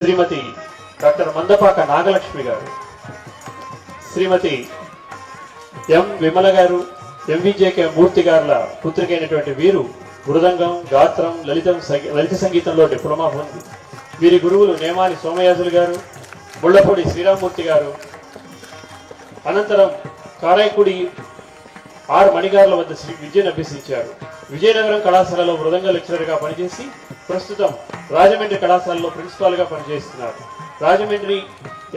శ్రీమతి doctor మందపాక Nagalakshmi గారు, శ్రీమతి ఎం విమల గారు, ఎంవిజేకే మూర్తి గారుల పుత్రికైనటువంటి వీరు మృదంగం, గాత్రం, లలిత సంగీతంలో డిప్లొమా పొంది వీరి గురువులు నేమాని సోమయాజులు గారు, ముళ్లపూడి శ్రీరామూర్తి గారు. అనంతరం కారైకుడి ఆర్ మణిగారుల వద్ద విద్యను అభ్యసించారు. విజయనగరం కళాశాలలో మృదంగ లెక్చరర్గా పనిచేసి ప్రస్తుతం రాజమండ్రి కళాశాలలో ప్రిన్సిపాల్గా పనిచేస్తున్నారు. రాజమండ్రి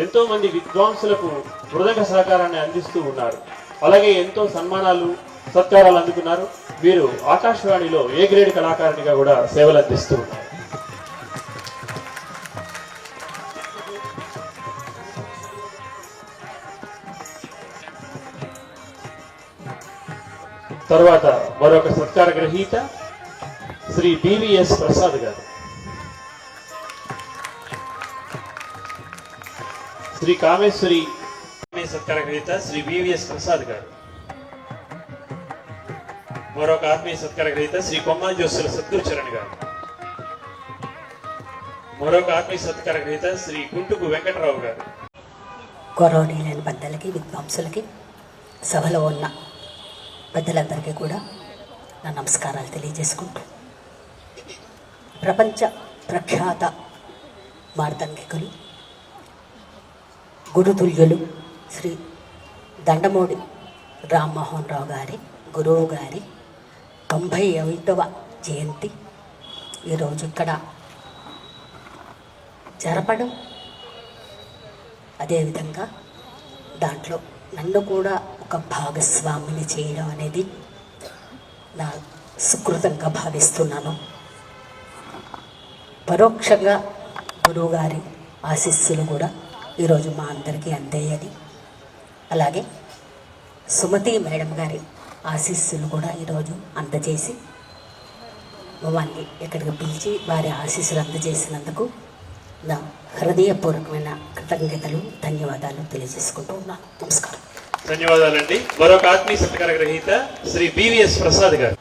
ఎంతో మంది విద్వాంసులకు మృదంగ సహకారాన్ని అందిస్తూ ఉన్నారు. అలాగే ఎంతో సన్మానాలు, సత్కారాలు అందుకున్నారు. వీరు ఆకాశవాణిలో ఏ గ్రేడ్ కళాకారునిగా కూడా సేవలు అందిస్తూ ఉన్నారు. తర్వాత మరొక సత్కార గ్రహీత శ్రీ బివిఎస్ ప్రసాద్ గారు, శ్రీ కామేశ్వరి సత్కార గ్రహీత శ్రీ బివిఎస్ ప్రసాద్ గారు. మరొక ఆత్మీయ సత్కార గ్రహీత శ్రీ కొమ్మ జోసుల సద్గురుచరణ్ గారు. మరొక ఆత్మీయ సత్కార గ్రహీత శ్రీ గుంటుకు వెంకటరావు గారు. గౌరవనీయులైన పెద్దలకి, విద్వాంసులకి, సభలో ఉన్న పెద్దలందరికీ కూడా నా నమస్కారాలు తెలియజేసుకుంటూ, ప్రపంచ ప్రఖ్యాత మార్దంగికులు, గురుతుల్యులు శ్రీ దండమూడి రామ్మోహన్ రావు గారి గురువు గారి 95వ జయంతి ఈరోజు ఇక్కడ జరపడం, అదేవిధంగా దాంట్లో నన్ను కూడా ఒక భాగస్వామిని చేయడం అనేది నా సుకృతంగా భావిస్తున్నాను. పరోక్షంగా గురువుగారి ఆశీస్సులు కూడా ఈరోజు మా అందరికీ అందేయని, అలాగే సుమతి మేడం గారి ఆశీస్సులు కూడా ఈరోజు అందజేసి మమ్మల్ని ఇక్కడికి పిలిచి వారి ఆశీస్సులు అందజేసినందుకు నా హృదయపూర్వకమైన కృతజ్ఞతలు, ధన్యవాదాలు తెలియజేసుకుంటూ ఉన్నాను. నమస్కారం. ధన్యవాదాలండి. మరొక ఆత్మీయ సత్కార గ్రహీత శ్రీ బివిఎస్ ప్రసాద్ గారు.